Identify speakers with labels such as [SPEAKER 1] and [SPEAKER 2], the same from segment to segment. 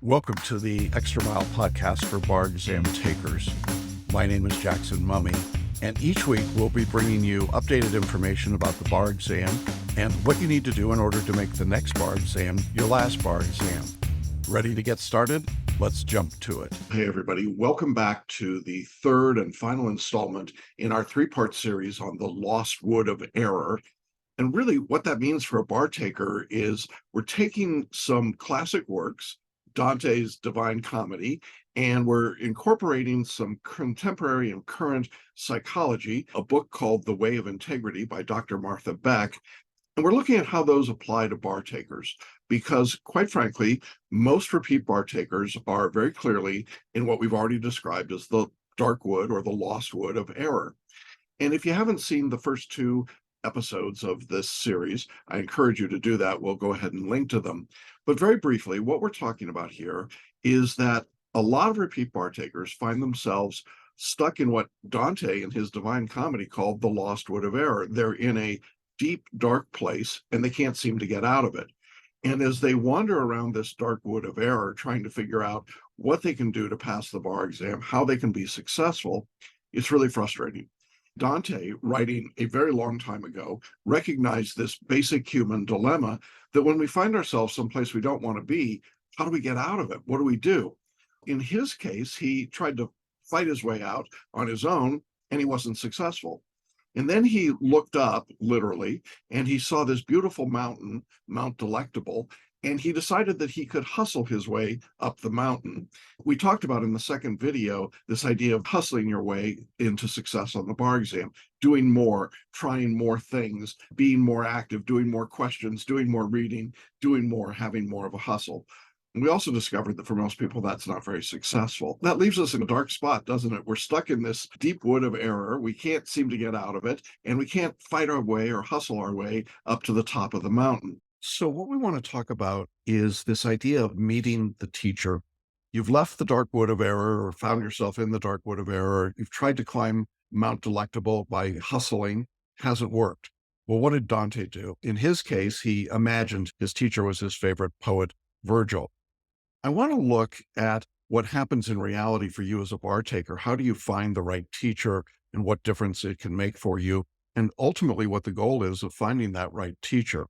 [SPEAKER 1] Welcome to the Extra Mile podcast for bar exam takers. My name is Jackson Mumey, and each week we'll be bringing you updated information about the bar exam and what you need to do in order to make the next bar exam your last bar exam. Ready to get started? Let's jump to it. Hey everybody, welcome back to the third and final installment in our three-part series on the lost wood of error. And really what that means for a bar taker is we're taking some classic works, Dante's Divine Comedy, and we're incorporating some contemporary and current psychology, a book called The Way of Integrity by Dr. Martha Beck. And we're looking at how those apply to bar takers, because quite frankly, most repeat bar takers are very clearly in what we've already described as the dark wood or the lost wood of error. And if you haven't seen the first two episodes of this series, I encourage you to do that. We'll go ahead and link to them. But very briefly, what we're talking about here is that a lot of repeat bar takers find themselves stuck in what Dante in his Divine Comedy called the lost wood of error. They're in a deep, dark place and they can't seem to get out of it. And as they wander around this dark wood of error, trying to figure out what they can do to pass the bar exam, how they can be successful, it's really frustrating. Dante, writing a very long time ago, recognized this basic human dilemma that when we find ourselves someplace we don't want to be, how do we get out of it? What do we do? In his case, he tried to fight his way out on his own, and he wasn't successful. And then he looked up, literally, and he saw this beautiful mountain, Mount Delectable, and he decided that he could hustle his way up the mountain. We talked about in the second video this idea of hustling your way into success on the bar exam, doing more, trying more things, being more active, doing more questions, doing more reading, doing more, having more of a hustle. And we also discovered that for most people, that's not very successful. That leaves us in a dark spot, doesn't it? We're stuck in this deep wood of error. We can't seem to get out of it, and we can't fight our way or hustle our way up to the top of the mountain. So what we want to talk about is this idea of meeting the teacher. You've left the dark wood of error or found yourself in the dark wood of error. You've tried to climb Mount Delectable by hustling. Hasn't worked. Well, what did Dante do? In his case, he imagined his teacher was his favorite poet, Virgil. I want to look at what happens in reality for you as a bar taker. How do you find the right teacher and what difference it can make for you? And ultimately what the goal is of finding that right teacher.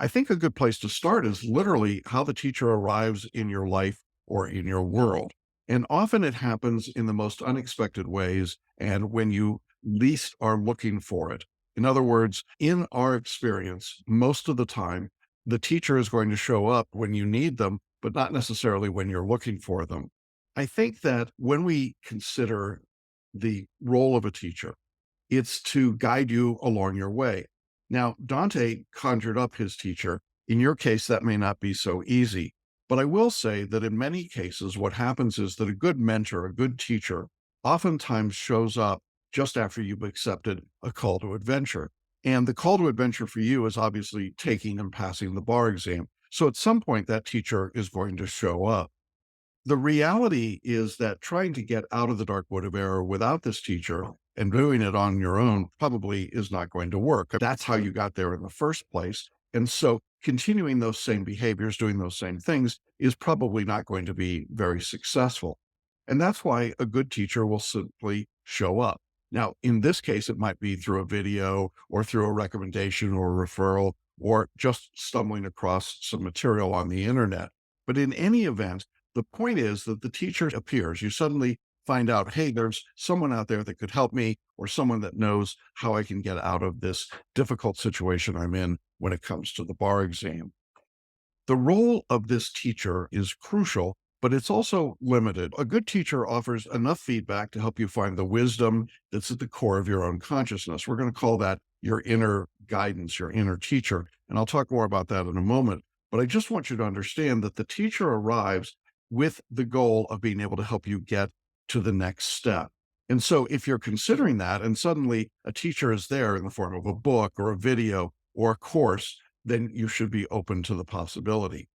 [SPEAKER 1] I think a good place to start is literally how the teacher arrives in your life or in your world. And often it happens in the most unexpected ways and when you least are looking for it. In other words, in our experience, most of the time, the teacher is going to show up when you need them, but not necessarily when you're looking for them. I think that when we consider the role of a teacher, it's to guide you along your way. Now, Dante conjured up his teacher. In your case, that may not be so easy. But I will say that in many cases, what happens is that a good mentor, a good teacher, oftentimes shows up just after you've accepted a call to adventure. And the call to adventure for you is obviously taking and passing the bar exam. So at some point, that teacher is going to show up. The reality is that trying to get out of the dark wood of error without this teacher and doing it on your own probably is not going to work. That's how you got there in the first place. And so continuing those same behaviors, doing those same things is probably not going to be very successful. And that's why a good teacher will simply show up. Now, in this case, it might be through a video or through a recommendation or a referral or just stumbling across some material on the internet. But in any event, the point is that the teacher appears. You suddenly find out, hey, there's someone out there that could help me or someone that knows how I can get out of this difficult situation I'm in when it comes to the bar exam. The role of this teacher is crucial, but it's also limited. A good teacher offers enough feedback to help you find the wisdom that's at the core of your own consciousness. We're going to call that your inner guidance, your inner teacher. And I'll talk more about that in a moment. But I just want you to understand that the teacher arrives with the goal of being able to help you get to the next step. And so if you're considering that and suddenly a teacher is there in the form of a book or a video or a course, then you should be open to the possibility.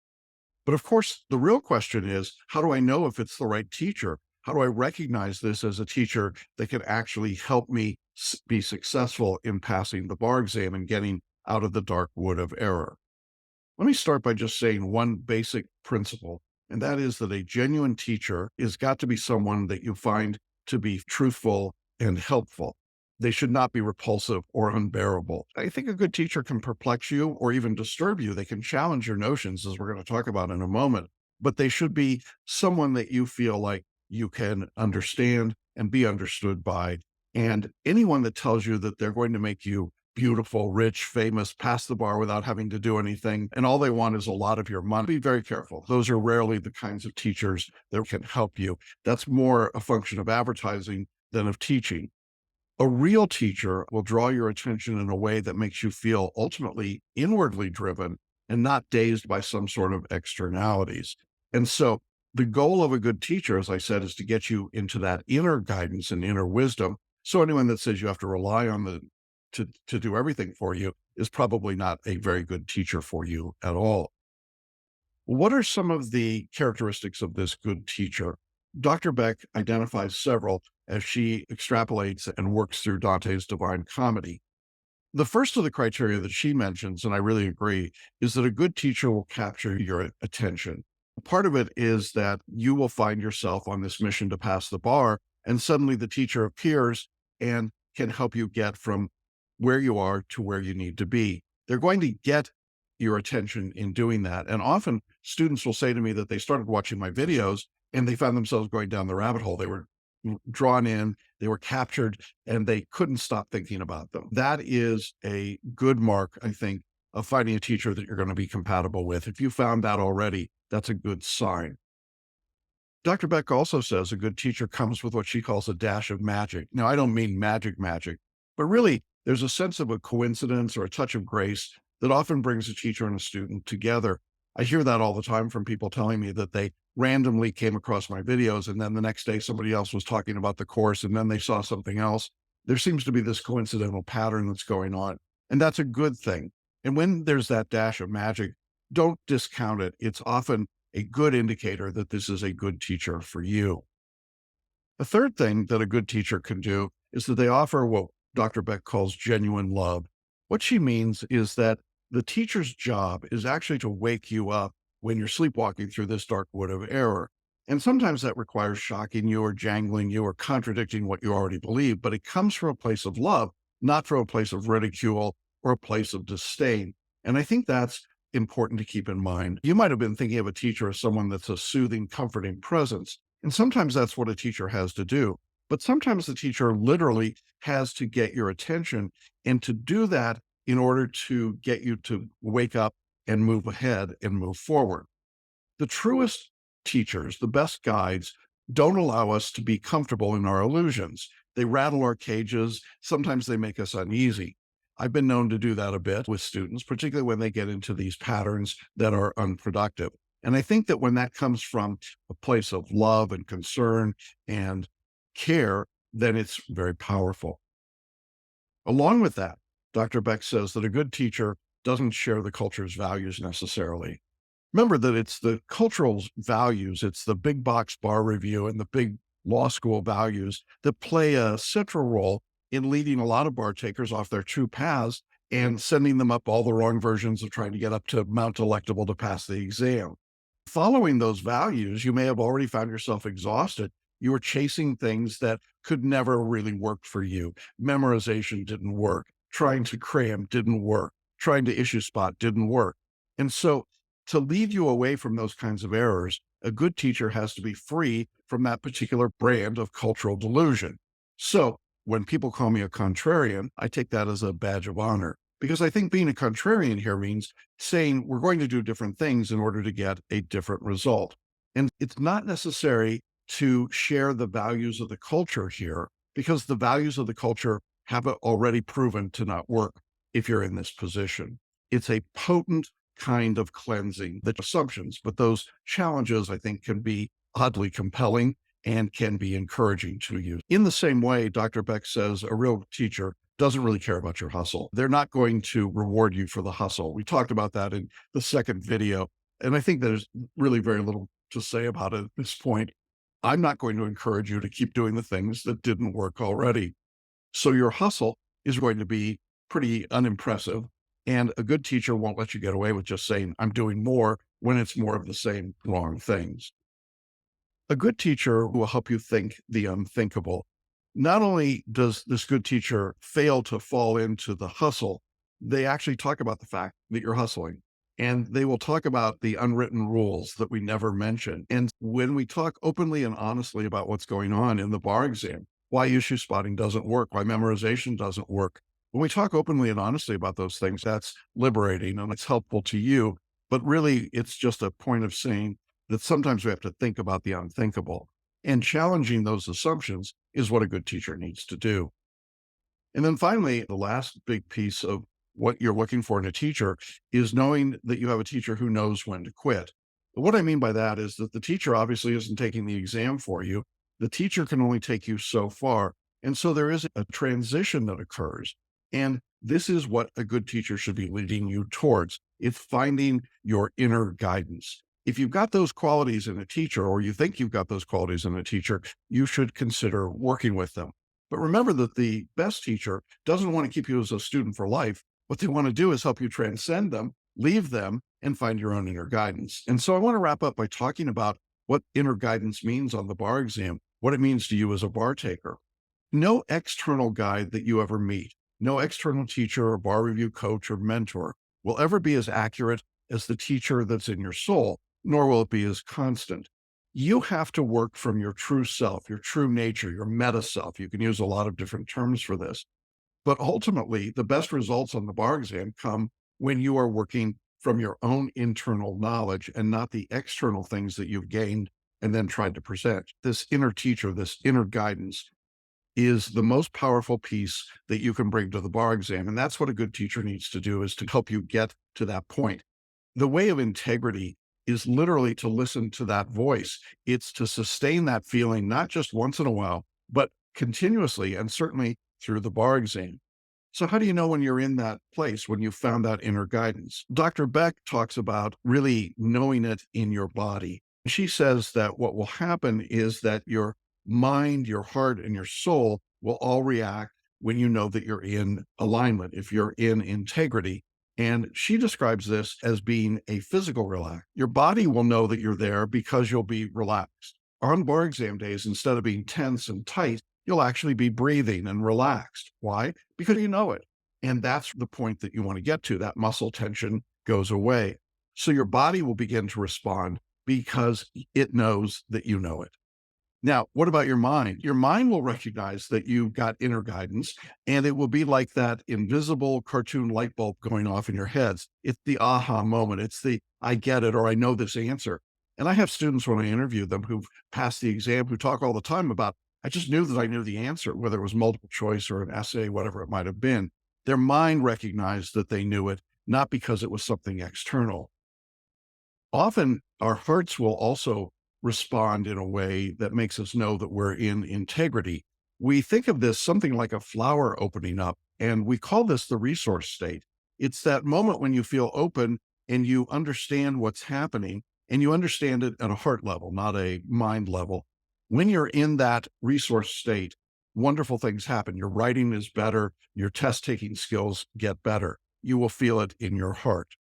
[SPEAKER 1] But of course, the real question is, how do I know if it's the right teacher? How do I recognize this as a teacher that can actually help me be successful in passing the bar exam and getting out of the dark wood of error? Let me start by just saying one basic principle, And that is that a genuine teacher has got to be someone that you find to be truthful and helpful. They should not be repulsive or unbearable. I think a good teacher can perplex you or even disturb you. They can challenge your notions, as we're going to talk about in a moment, but they should be someone that you feel like you can understand and be understood by. And anyone that tells you that they're going to make you beautiful, rich, famous, pass the bar without having to do anything, and all they want is a lot of your money, be very careful. Those are rarely the kinds of teachers that can help you. That's more a function of advertising than of teaching. A real teacher will draw your attention in a way that makes you feel ultimately inwardly driven and not dazed by some sort of externalities. And so the goal of a good teacher, as I said, is to get you into that inner guidance and inner wisdom. So anyone that says you have to rely on to do everything for you is probably not a very good teacher for you at all. What are some of the characteristics of this good teacher? Dr. Beck identifies several as she extrapolates and works through Dante's Divine Comedy. The first of the criteria that she mentions, and I really agree, is that a good teacher will capture your attention. Part of it is that you will find yourself on this mission to pass the bar, and suddenly the teacher appears and can help you get from where you are to where you need to be. They're going to get your attention in doing that. And often students will say to me that they started watching my videos and they found themselves going down the rabbit hole. They were drawn in, they were captured, and they couldn't stop thinking about them. That is a good mark, I think, of finding a teacher that you're going to be compatible with. If you found that already, that's a good sign. Dr. Beck also says a good teacher comes with what she calls a dash of magic. Now, I don't mean magic, but really there's a sense of a coincidence or a touch of grace that often brings a teacher and a student together. I hear that all the time from people telling me that they randomly came across my videos and then the next day somebody else was talking about the course and then they saw something else. There seems to be this coincidental pattern that's going on, and that's a good thing. And when there's that dash of magic, don't discount it. It's often a good indicator that this is a good teacher for you. The third thing that a good teacher can do is that they offer what Dr. Beck calls genuine love. What she means is that the teacher's job is actually to wake you up when you're sleepwalking through this dark wood of error. And sometimes that requires shocking you or jangling you or contradicting what you already believe, but it comes from a place of love, not from a place of ridicule or a place of disdain. And I think that's important to keep in mind. You might have been thinking of a teacher as someone that's a soothing, comforting presence. And sometimes that's what a teacher has to do. But sometimes the teacher literally has to get your attention, and to do that in order to get you to wake up and move ahead and move forward. The truest teachers, the best guides, don't allow us to be comfortable in our illusions. They rattle our cages. Sometimes they make us uneasy. I've been known to do that a bit with students, particularly when they get into these patterns that are unproductive. And I think that when that comes from a place of love and concern and care, then it's very powerful. Along with that, Dr. Beck says that a good teacher doesn't share the culture's values necessarily. Remember that it's the cultural values, it's the big box bar review and the big law school values that play a central role in leading a lot of bar takers off their true paths and sending them up all the wrong versions of trying to get up to Mount Electable to pass the exam. Following those values, you may have already found yourself exhausted. You were chasing things that could never really work for you. Memorization didn't work. Trying to cram didn't work. Trying to issue spot didn't work. And so to lead you away from those kinds of errors, a good teacher has to be free from that particular brand of cultural delusion. So when people call me a contrarian, I take that as a badge of honor, because I think being a contrarian here means saying we're going to do different things in order to get a different result. And it's not necessary to share the values of the culture here, because the values of the culture have already proven to not work if you're in this position. It's a potent kind of cleansing the assumptions, but those challenges, I think, can be oddly compelling and can be encouraging to you. In the same way, Dr. Beck says a real teacher doesn't really care about your hustle. They're not going to reward you for the hustle. We talked about that in the second video, and I think there's really very little to say about it at this point. I'm not going to encourage you to keep doing the things that didn't work already. So your hustle is going to be pretty unimpressive. And a good teacher won't let you get away with just saying, I'm doing more when it's more of the same wrong things. A good teacher will help you think the unthinkable. Not only does this good teacher fail to fall into the hustle, they actually talk about the fact that you're hustling. And they will talk about the unwritten rules that we never mention. And when we talk openly and honestly about what's going on in the bar exam, why issue spotting doesn't work, why memorization doesn't work, when we talk openly and honestly about those things, that's liberating and it's helpful to you. But really, it's just a point of saying, that sometimes we have to think about the unthinkable. And challenging those assumptions is what a good teacher needs to do. And then finally, the last big piece of what you're looking for in a teacher is knowing that you have a teacher who knows when to quit. What I mean by that is that the teacher obviously isn't taking the exam for you. The teacher can only take you so far. And so there is a transition that occurs. And this is what a good teacher should be leading you towards. It's finding your inner guidance. If you've got those qualities in a teacher, or you think you've got those qualities in a teacher, you should consider working with them. But remember that the best teacher doesn't want to keep you as a student for life. What they want to do is help you transcend them, leave them, and find your own inner guidance. And so I want to wrap up by talking about what inner guidance means on the bar exam, what it means to you as a bar taker. No external guide that you ever meet, no external teacher or bar review coach or mentor will ever be as accurate as the teacher that's in your soul, nor will it be as constant. You have to work from your true self, your true nature, your meta self. You can use a lot of different terms for this. But ultimately, the best results on the bar exam come when you are working from your own internal knowledge and not the external things that you've gained and then tried to present. This inner teacher, this inner guidance is the most powerful piece that you can bring to the bar exam. And that's what a good teacher needs to do, is to help you get to that point. The way of integrity is literally to listen to that voice. It's to sustain that feeling, not just once in a while, but continuously, and certainly through the bar exam. So how do you know when you're in that place, when you've found that inner guidance? Dr. Beck talks about really knowing it in your body. She says that what will happen is that your mind, your heart, and your soul will all react when you know that you're in alignment, if you're in integrity. And she describes this as being a physical relax. Your body will know that you're there because you'll be relaxed. On bar exam days, instead of being tense and tight, you'll actually be breathing and relaxed. Why? Because you know it. And that's the point that you want to get to. That muscle tension goes away. So your body will begin to respond because it knows that you know it. Now, what about your mind? Your mind will recognize that you've got inner guidance, and it will be like that invisible cartoon light bulb going off in your heads. It's the aha moment. It's the, I get it, or I know this answer. And I have students when I interview them who've passed the exam who talk all the time about, I just knew that I knew the answer, whether it was multiple choice or an essay, whatever it might have been. Their mind recognized that they knew it, not because it was something external. Often our hearts will also respond in a way that makes us know that we're in integrity. We think of this something like a flower opening up, and we call this the resource state. It's that moment when you feel open and you understand what's happening, and you understand it at a heart level, not a mind level. When you're in that resource state, wonderful things happen. Your writing is better, your test taking skills get better. You will feel it in your heart.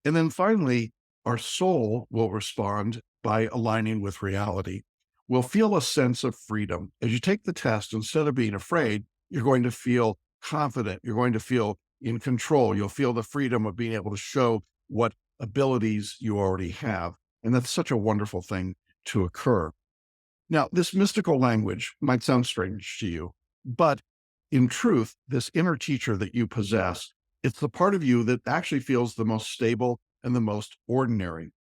[SPEAKER 1] And then finally, our soul will respond by aligning with reality. We'll feel a sense of freedom. As you take the test, instead of being afraid, you're going to feel confident. You're going to feel in control. You'll feel the freedom of being able to show what abilities you already have. And that's such a wonderful thing to occur. Now, this mystical language might sound strange to you, but in truth, this inner teacher that you possess, it's the part of you that actually feels the most stable and the most ordinary.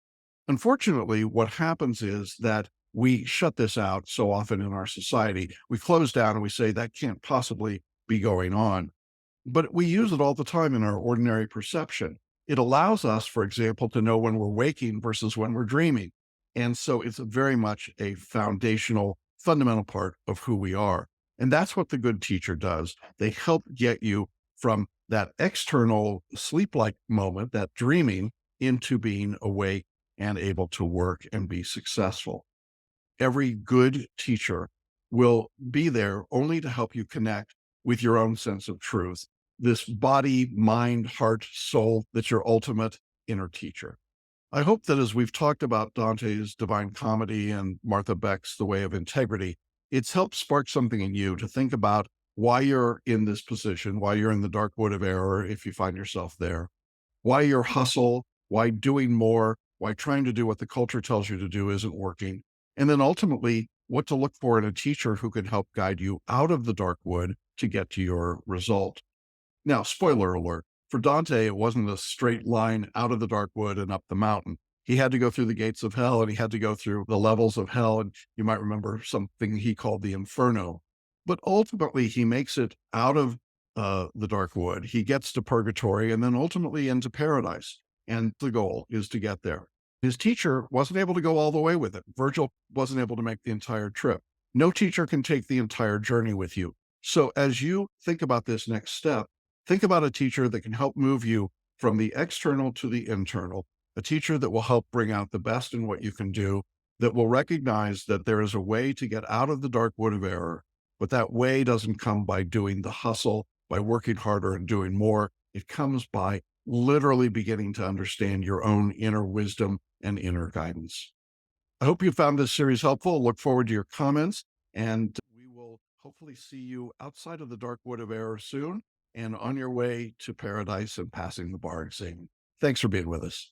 [SPEAKER 1] Unfortunately, what happens is that we shut this out so often in our society. We close down and we say that can't possibly be going on. But we use it all the time in our ordinary perception. It allows us, for example, to know when we're waking versus when we're dreaming. And so it's very much a foundational, fundamental part of who we are. And that's what the good teacher does. They help get you from that external sleep-like moment, that dreaming, into being awake and able to work and be successful. Every good teacher will be there only to help you connect with your own sense of truth, this body, mind, heart, soul that's your ultimate inner teacher. I hope that as we've talked about Dante's Divine Comedy and Martha Beck's The Way of Integrity, it's helped spark something in you to think about why you're in this position, why you're in the dark wood of error if you find yourself there, why your hustle, why doing more, why trying to do what the culture tells you to do isn't working. And then ultimately, what to look for in a teacher who can help guide you out of the dark wood to get to your result. Now, spoiler alert, for Dante, it wasn't a straight line out of the dark wood and up the mountain. He had to go through the gates of hell and he had to go through the levels of hell. And you might remember something he called the inferno. But ultimately, he makes it out of the dark wood. He gets to purgatory and then ultimately into paradise. And the goal is to get there. His teacher wasn't able to go all the way with it. Virgil wasn't able to make the entire trip. No teacher can take the entire journey with you. So as you think about this next step, think about a teacher that can help move you from the external to the internal, a teacher that will help bring out the best in what you can do, that will recognize that there is a way to get out of the dark wood of error, but that way doesn't come by doing the hustle, by working harder and doing more. It comes by literally beginning to understand your own inner wisdom and inner guidance. I hope you found this series helpful. Look forward to your comments, and we will hopefully see you outside of the dark wood of error soon and on your way to paradise and passing the bar exam. Thanks for being with us.